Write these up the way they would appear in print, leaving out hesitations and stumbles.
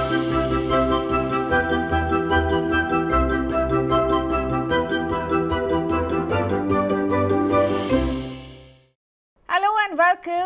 Welcome.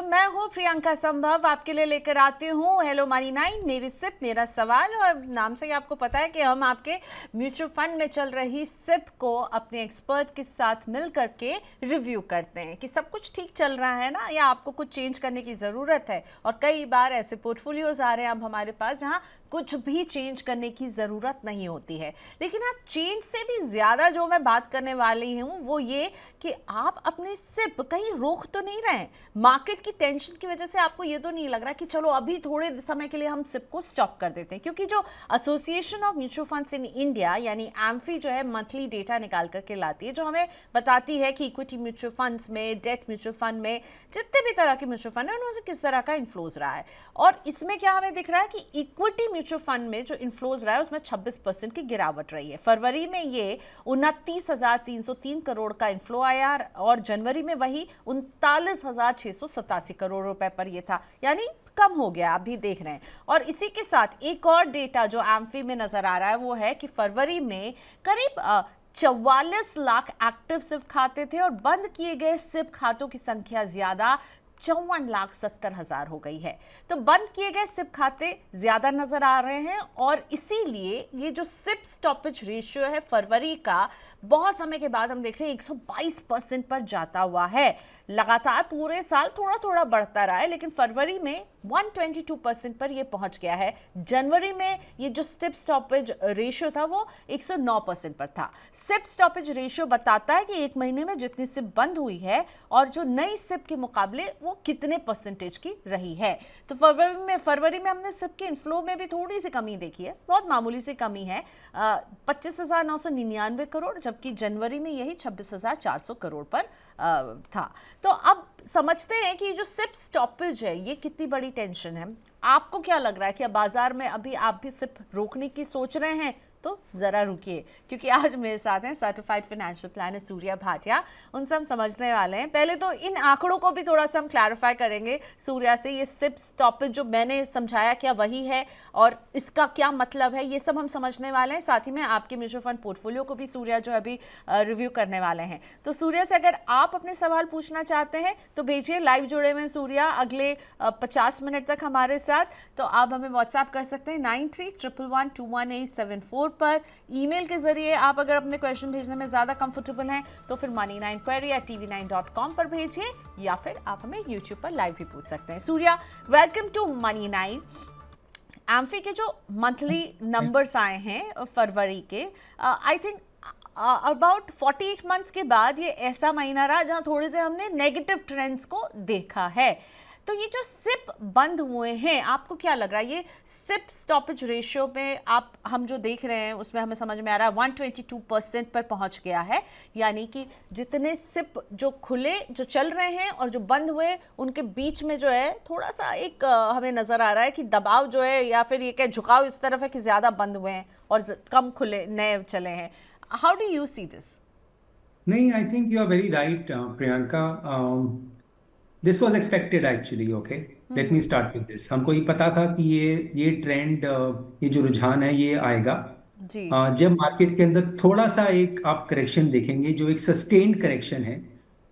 मैं हूं प्रियंका संभव, आपके लिए लेकर आती हूं हेलो मनी 9 मेरी सिप मेरा सवाल। और नाम से ही आपको पता है कि हम आपके म्यूचुअल फंड में चल रही सिप को अपने एक्सपर्ट के साथ मिल करके रिव्यू करते हैं कि सब कुछ ठीक चल रहा है ना, या आपको कुछ चेंज करने की ज़रूरत है। और कई बार ऐसे पोर्टफोलियोज आ रहे हैं अब हमारे पास जहां कुछ भी चेंज करने की ज़रूरत नहीं होती है। लेकिन हाँ, चेंज से भी ज़्यादा जो मैं बात करने वाली हूँ वो ये कि आप अपनी सिप कहीं रोक तो नहीं रहे हैं। मार्केट की टेंशन की वजह से आपको ये तो नहीं लग रहा कि चलो अभी थोड़े समय के लिए हम सिप को स्टॉप कर देते हैं, क्योंकि जो association of mutual funds in India यानी एम्फी जो है मंथली डेटा निकाल करके लाती है, जो हमें बताती है कि इक्विटी म्यूचुअल फंड्स में, डेट म्यूचुअल फंड में, जितने भी तरह के म्यूचुअल फंड है उनमें से किस तरह का इन्फ्लोज रहा है। और इसमें क्या हमें दिख रहा है कि इक्विटी म्यूचुअल फंड में जो इन्फ्लोज रहा है उसमें 26% की गिरावट रही है। फरवरी में ये 29,303 करोड़ का इन्फ्लो आया और जनवरी में वही 39,687 करोड़ रुपए पर ये था, यानी कम हो गया, आप भी देख रहे हैं। और इसी के साथ एक और डेटा जो एम्फी में नजर आ रहा है वो है कि फरवरी में करीब 44 लाख एक्टिव सिप खाते थे और बंद किए गए सिप खातों की संख्या ज्यादा 54,70,000 हो गई है। तो बंद किए गए सिप खाते ज्यादा नजर आ रहे हैं और इसीलिए ये जो सिप स्टॉपेज रेशियो है फरवरी का, बहुत समय के बाद हम देख रहे हैं 122% पर जाता हुआ है। लगातार पूरे साल थोड़ा थोड़ा बढ़ता रहा है, लेकिन फरवरी में 122% पर ये पहुंच गया है। जनवरी में ये जो सिप स्टॉपेज रेशियो था वो 109% पर था। सिप स्टॉपेज रेशियो बताता है कि एक महीने में जितनी सिप बंद हुई है और जो नई सिप के मुकाबले वो कितने परसेंटेज की रही है। तो फरवरी में हमने सिप के इनफ्लो में भी थोड़ी सी कमी देखी है, बहुत मामूली सी कमी है, 25,999 करोड़, जबकि जनवरी में यही 26,400 करोड़ पर था। तो अब समझते हैं कि जो सिप स्टॉपेज है ये कितनी बड़ी टेंशन है। आपको क्या लग रहा है कि अब बाजार में अभी आप भी सिप रोकने की सोच रहे हैं? तो ज़रा रुकिए, क्योंकि आज मेरे साथ हैं certified financial planner Surya Bhatia. उनसे हम समझने वाले हैं। पहले तो इन आंकड़ों को भी थोड़ा सा हम क्लैरिफाई करेंगे सूर्या से। ये सिप स्टॉपेज जो मैंने समझाया क्या वही है और इसका क्या मतलब है, ये सब हम समझने वाले हैं। साथ ही में आपके म्यूचुअल फंड पोर्टफोलियो को भी सूर्या जो अभी रिव्यू करने वाले हैं। तो सूर्या से अगर आप अपने सवाल पूछना चाहते हैं तो भेजिए। लाइव जुड़े हुए सूर्या अगले 50 मिनट तक हमारे साथ। तो आप हमें व्हाट्सएप कर सकते हैं 9311211874 पर। ईमेल के जरिए आप अगर अपने क्वेश्चन भेजने में ज़्यादा कंफर्टेबल हैं तो फिर money9query@tv9.com पर भेजिए, या फिर आप हमें यूट्यूब पर लाइव भी पूछ सकते हैं। Surya, welcome to money 9। AMFI के जो मंथली नंबर्स आए हैं फरवरी के, आई थिंक अबाउट 48 मंथ्स के बाद ये ऐसा महीना रहा जहां थोड़े से हमने नेगेटिव ट्रेंड्स को देखा है। तो ये जो सिप बंद हुए हैं, आपको क्या लग रहा है ये सिप स्टॉपेज रेशियो में हम जो देख रहे हैं उसमें हमें समझ में आ रहा है 122% पर पहुंच गया है, यानी कि जितने सिप जो खुले जो चल रहे हैं और जो बंद हुए उनके बीच में जो है थोड़ा सा एक हमें नजर आ रहा है कि दबाव जो है या फिर ये क्या झुकाव इस तरफ है कि ज्यादा बंद हुए हैं और कम खुले नए चले हैं। How do you see this? नहीं, I think you are very right Priyanka. This was expected actually. Okay, let me start with this. हमको ये पता था कि ये ट्रेंड, ये जो रुझान है ये आएगा जी। जब मार्केट के अंदर थोड़ा सा एक आप करेक्शन देखेंगे, जो एक सस्टेन्ड करेक्शन है,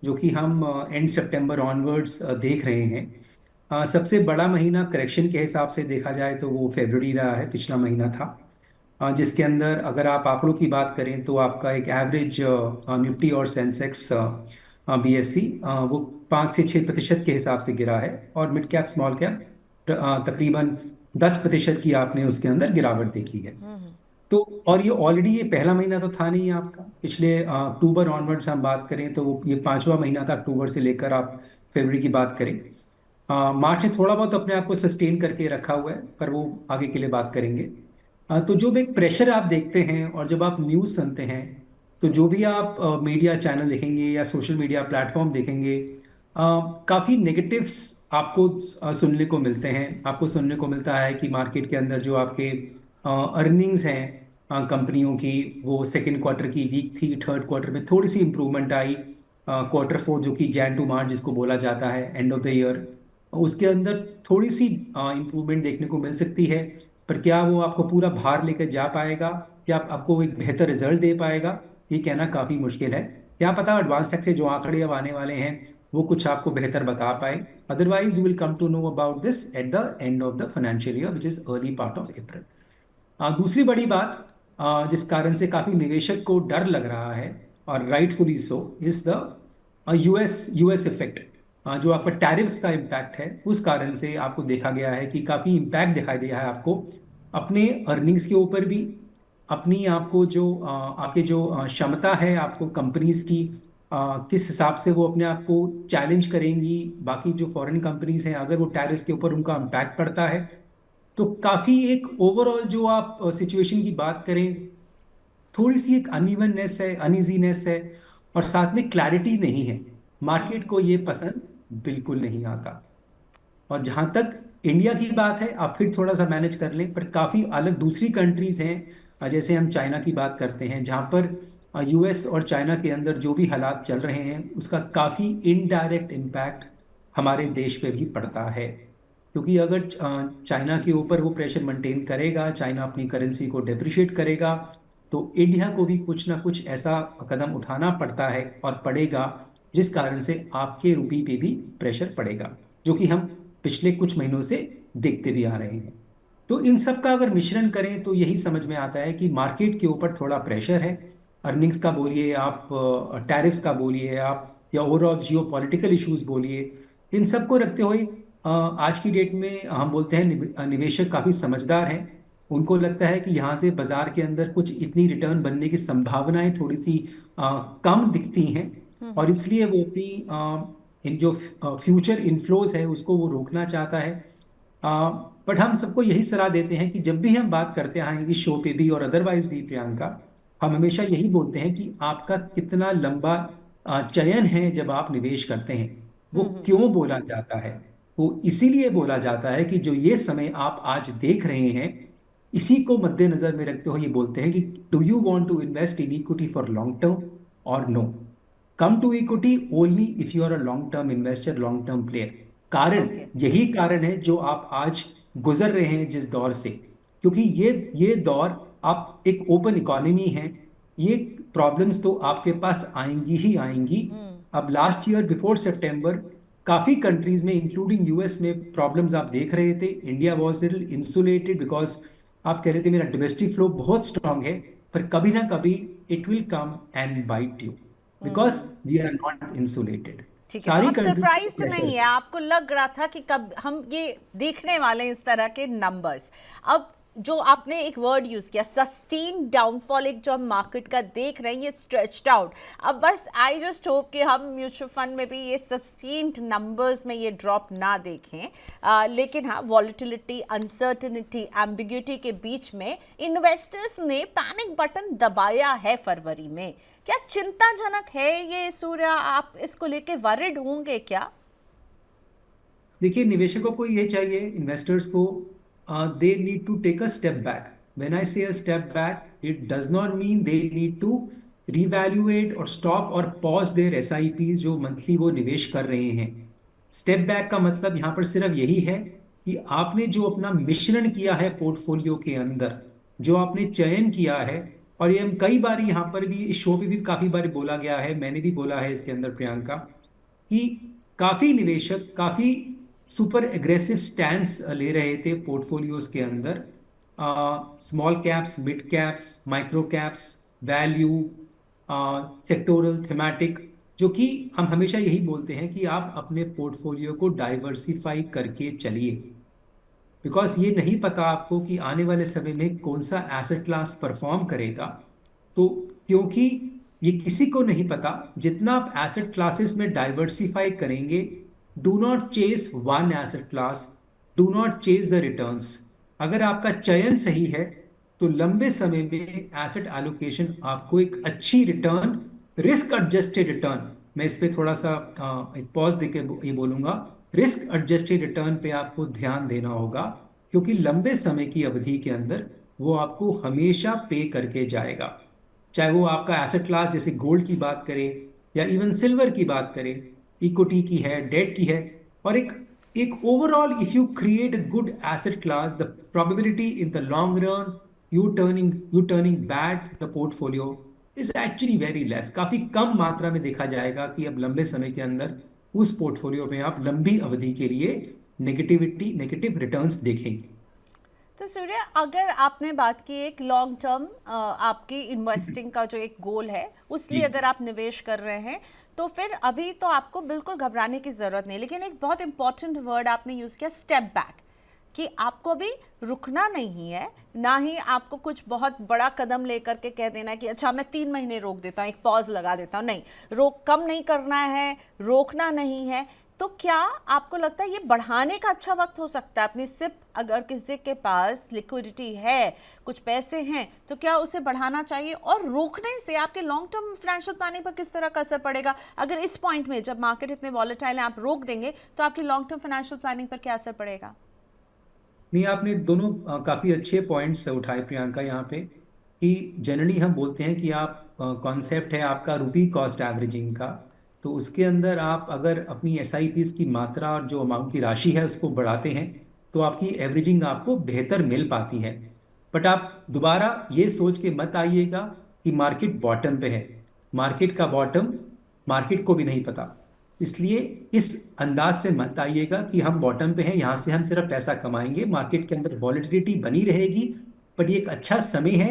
जो कि हम एंड सितंबर ऑनवर्ड्स देख रहे हैं। सबसे बड़ा महीना करेक्शन के हिसाब से देखा जाए तो वो फरवरी रहा है, पिछला महीना था, जिसके अंदर अगर आप आंकड़ों की बात करें तो आपका एक एवरेज निफ्टी और सेंसेक्स बीएससी वो 5 से 6% के हिसाब से गिरा है, और मिड कैप स्मॉल कैप तकरीबन 10% की आपने उसके अंदर गिरावट देखी है। तो और ये ऑलरेडी ये पहला महीना तो था नहीं आपका, पिछले अक्टूबर ऑनवर्ड्स हम बात करें तो ये 5वां महीना था, अक्टूबर से लेकर आप फरवरी की बात करें। मार्च ने थोड़ा बहुत अपने आप को सस्टेन करके रखा हुआ है, पर वो आगे के लिए बात करेंगे। तो जो भी एक प्रेशर आप देखते हैं और जब आप न्यूज़ सुनते हैं, तो जो भी आप मीडिया चैनल देखेंगे या सोशल मीडिया प्लेटफॉर्म देखेंगे, काफ़ी नेगेटिव्स आपको सुनने को मिलते हैं। आपको सुनने को मिलता है कि मार्केट के अंदर जो आपके अर्निंग्स हैं कंपनियों की, वो सेकेंड क्वार्टर की वीक थी, थर्ड क्वार्टर में थोड़ी सी इंप्रूवमेंट आई। क्वार्टर 4 जो कि जैन टू मार्च जिसको बोला जाता है, एंड ऑफ द ईयर, उसके अंदर थोड़ी सी इंप्रूवमेंट देखने को मिल सकती है। पर क्या वो आपको पूरा भार लेकर जा पाएगा, क्या आपको एक बेहतर रिजल्ट दे पाएगा, ये कहना काफ़ी मुश्किल है। क्या पता एडवांस टैक्स से जो आंकड़े अब आने वाले हैं वो कुछ आपको बेहतर बता पाए। Otherwise you will come to know about this at the end of the financial year which is early part of April. दूसरी बड़ी बात जिस कारण से काफ़ी निवेशक को डर लग रहा है, और rightfully so, is the US effect. जो आपका टैरिफ्स का इम्पैक्ट है, उस कारण से आपको देखा गया है कि काफ़ी इम्पैक्ट दिखाई दिया है आपको अपने अर्निंग्स के ऊपर भी, अपनी आपको जो आपके जो क्षमता है आपको कंपनीज की, किस हिसाब से वो अपने आप को चैलेंज करेंगी बाकी जो फॉरेन कंपनीज हैं, अगर वो टैरिफ्स के ऊपर उनका इम्पैक्ट पड़ता है। तो काफ़ी एक ओवरऑल जो आप सिचुएशन की बात करें, थोड़ी सी एक अनइवननेस है, अनइजीनेस है, और साथ में क्लैरिटी नहीं है। मार्केट को ये पसंद बिल्कुल नहीं आता। और जहाँ तक इंडिया की बात है, आप फिर थोड़ा सा मैनेज कर लें, पर काफ़ी अलग दूसरी कंट्रीज हैं, जैसे हम चाइना की बात करते हैं, जहाँ पर यूएस और चाइना के अंदर जो भी हालात चल रहे हैं उसका काफ़ी इनडायरेक्ट इम्पैक्ट हमारे देश पे भी पड़ता है। क्योंकि अगर चाइना के ऊपर वो प्रेशर मेंटेन करेगा, चाइना अपनी करेंसी को डेप्रिशिएट करेगा, तो इंडिया को भी कुछ ना कुछ ऐसा कदम उठाना पड़ता है और पड़ेगा, जिस कारण से आपके रुपये पे भी प्रेशर पड़ेगा, जो कि हम पिछले कुछ महीनों से देखते भी आ रहे हैं। तो इन सब का अगर मिश्रण करें तो यही समझ में आता है कि मार्केट के ऊपर थोड़ा प्रेशर है। अर्निंग्स का बोलिए आप, टैरिफ्स का बोलिए आप, या ओवरऑल जियो पॉलिटिकल इशूज बोलिए, इन सब को रखते हुए आज की डेट में हम बोलते हैं निवेशक काफ़ी समझदार हैं। उनको लगता है कि यहाँ से बाजार के अंदर कुछ इतनी रिटर्न बनने की संभावनाएं थोड़ी सी कम दिखती हैं, और इसलिए वो अपनी इन जो फ्यूचर इन्फ्लोज है उसको वो रोकना चाहता है। बट हम सबको यही सलाह देते हैं कि जब भी हम बात करते हैं इस शो पे भी और अदरवाइज भी प्रियंका, हम हमेशा यही बोलते हैं कि आपका कितना लंबा चयन है जब आप निवेश करते हैं। वो क्यों बोला जाता है? वो इसीलिए बोला जाता है कि जो ये समय आप आज देख रहे हैं, इसी को मद्देनजर में रखते हुए ये बोलते हैं कि do you want to invest in equity for long term और no, come to equity only if you are a long term investor, long term player. कारण ओके। यही कारण है जो आप आज गुजर रहे हैं जिस दौर से, क्योंकि ये दौर, आप एक ओपन इकोनॉमी है, ये प्रॉब्लम्स तो आपके पास आएंगी ही आएंगी। अब लास्ट ईयर बिफोर सितंबर काफी कंट्रीज में इंक्लूडिंग यूएस में प्रॉब्लम्स आप देख रहे थे। India was little insulated because आप कह रहे थे मेरा डोमेस्टिक फ्लो बहुत स्ट्रांग है, पर कभी ना कभी it will come and bite you because we are not insulated. ठीक है, तो सारी आप कंट्रीज सरप्राइज्ड नहीं है, आपको लग रहा था कि कब हम ये देखने वाले हैं इस तरह के नंबर्स। अब जो आपने एक वर्ड यूज किया, सस्टेन डाउनफॉल, एक जो हम मार्केट का देख रहे हैं ये स्ट्रेच्ड आउट। अब बस आई जस्ट होप कि हम म्यूचुअल फंड में भी ये सस्टेन्ड नंबर्स में ये ड्रॉप ना देखें। लेकिन हाँ, वॉलेटिलिटी, अनसर्टेनिटी, एम्बिग्यूटी के बीच में इन्वेस्टर्स ने पैनिक बटन दबाया है फरवरी में। क्या चिंताजनक है ये सूर्या? आप इसको लेके वरिड होंगे क्या? देखिए, निवेशकों को ये चाहिए, इन्वेस्टर्स को, they need to take a step back. When I say a step back, it does not mean they need to revaluate और स्टॉप और पॉज देयर एसआईपीज जो मंथली वो निवेश कर रहे हैं। स्टेप बैक का मतलब यहाँ पर सिर्फ यही है कि आपने जो अपना मिश्रण किया है पोर्टफोलियो के अंदर, जो आपने चयन किया है, और ये हम कई बार यहाँ पर भी इस शो पे भी काफी बार बोला गया है, मैंने भी बोला है इसके अंदर प्रियंका, कि काफी निवेशक काफी सुपर एग्रेसिव स्टैंड्स ले रहे थे पोर्टफोलियोज के अंदर, small caps, mid caps, micro caps, value, sectoral, thematic, जो कि हम हमेशा यही बोलते हैं कि आप अपने पोर्टफोलियो को डाइवर्सिफाई करके चलिए, बिकॉज ये नहीं पता आपको कि आने वाले समय में कौन सा एसेट क्लास परफॉर्म करेगा। तो क्योंकि ये किसी को नहीं पता, जितना आप एसेट क्लासेस में डाइवर्सिफाई करेंगे, do not chase one asset class, do not chase the returns. अगर आपका चयन सही है तो लंबे समय में एसेट एलोकेशन आपको एक अच्छी रिटर्न, रिस्क एडजस्टेड रिटर्न, मैं इस पे थोड़ा सा एक पॉज देके ये बोलूंगा, रिस्क एडजस्टेड रिटर्न पे आपको ध्यान देना होगा, क्योंकि लंबे समय की अवधि के अंदर वो आपको हमेशा पे करके जाएगा। चाहे वो आपका एसेट क्लास जैसे गोल्ड की बात करें या इवन सिल्वर की बात करें, इक्विटी की है, डेट की है, और एक एक overall if you create a good asset class, the probability in the long run you turning bad the portfolio is actually very less. काफी कम मात्रा में देखा जाएगा कि अब लंबे समय के अंदर उस पोर्टफोलियो में आप लंबी अवधि के लिए नेगेटिव रिटर्न्स देखेंगे। तो सूर्य, अगर आपने बात की एक लॉन्ग टर्म आपकी इन्वेस्टिंग का जो एक गोल है उस लिए जी अगर आप निवेश कर रहे हैं, तो फिर अभी तो आपको बिल्कुल घबराने की ज़रूरत नहीं। लेकिन एक बहुत इंपॉर्टेंट वर्ड आपने यूज़ किया, स्टेप बैक, कि आपको अभी रुकना नहीं है, ना ही आपको कुछ बहुत बड़ा कदम लेकर के कह देना है कि अच्छा मैं 3 महीने रोक देता हूँ, एक पॉज लगा देता हूँ। नहीं, कम नहीं करना है, रोकना नहीं है। तो क्या आपको लगता है ये बढ़ाने का अच्छा वक्त हो सकता है अपनी सिप? अगर किसी के पास लिक्विडिटी है, कुछ पैसे हैं, तो क्या उसे बढ़ाना चाहिए? और रोकने से आपके लॉन्ग टर्म फाइनेंशियल प्लानिंग पर किस तरह का असर पड़ेगा? अगर इस पॉइंट में जब मार्केट इतने वॉलेटाइल है आप रोक देंगे, तो आपकी लॉन्ग टर्म फाइनेंशियल प्लानिंग पर क्या असर पड़ेगा? नहीं, आपने दोनों काफी अच्छे पॉइंट्स उठाए प्रियंका यहाँ पे, कि जनरली हम बोलते हैं कि आप कॉन्सेप्ट है आपका रुपी कॉस्ट एवरेजिंग का। तो उसके अंदर आप अगर अपनी एसआईपीस की मात्रा और जो अमाउंट की राशि है उसको बढ़ाते हैं तो आपकी एवरेजिंग आपको बेहतर मिल पाती है। बट आप दोबारा ये सोच के मत आइएगा कि मार्केट बॉटम पे है। मार्केट का बॉटम मार्केट को भी नहीं पता, इसलिए इस अंदाज से मत आइएगा कि हम बॉटम पे हैं, यहाँ से हम सिर्फ पैसा कमाएंगे। मार्केट के अंदर वॉलेटिलिटी बनी रहेगी, पर ये एक अच्छा समय है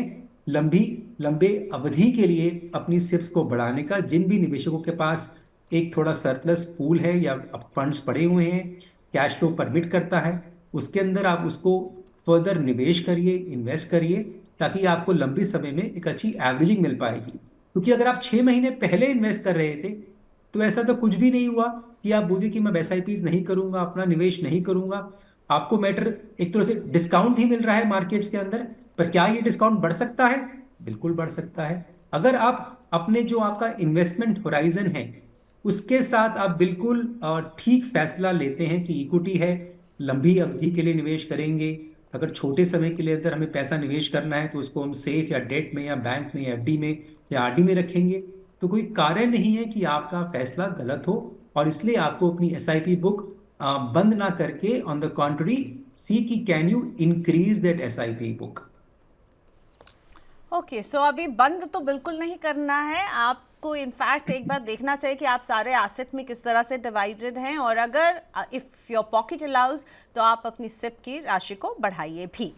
लंबी लंबे अवधि के लिए अपनी सिप्स को बढ़ाने का। जिन भी निवेशकों के पास एक थोड़ा सरप्लस पूल है या फंड्स पड़े हुए हैं, कैश फ्लो परमिट करता है, उसके अंदर आप उसको फर्दर निवेश करिए, इन्वेस्ट करिए, ताकि आपको लंबी समय में एक अच्छी एवरेजिंग मिल पाएगी। क्योंकि अगर आप 6 महीने पहले इन्वेस्ट कर रहे थे तो ऐसा तो कुछ भी नहीं हुआ कि आप बोलिए कि मैं एसआईपीज नहीं करूंगा, अपना निवेश नहीं करूंगा। आपको मैटर एक तरह से डिस्काउंट ही मिल रहा है मार्केट्स के अंदर, पर क्या ये डिस्काउंट बढ़ सकता है? बिल्कुल बढ़ सकता है। अगर आप अपने जो आपका इन्वेस्टमेंट होराइजन है उसके साथ आप बिल्कुल ठीक फैसला लेते हैं कि इक्विटी है, लंबी अवधि के लिए निवेश करेंगे, अगर छोटे समय के लिए अगर हमें पैसा निवेश करना है तो उसको हम सेफ या डेट में या बैंक में या एफडी में या आरडी में रखेंगे, तो कोई कारण नहीं है कि आपका फैसला गलत हो। और इसलिए आपको अपनी एसआईपी बुक बंद ना करके ऑन द कॉन्ट्री सी कि can you increase that SIP book. Okay, so अभी बंद तो बिल्कुल नहीं करना है आपको। इनफैक्ट एक बार देखना चाहिए कि आप सारे एसेट में किस तरह से डिवाइडेड हैं, और अगर इफ़ योर पॉकेट अलाउज तो आप अपनी सिप की राशि को बढ़ाइए भी।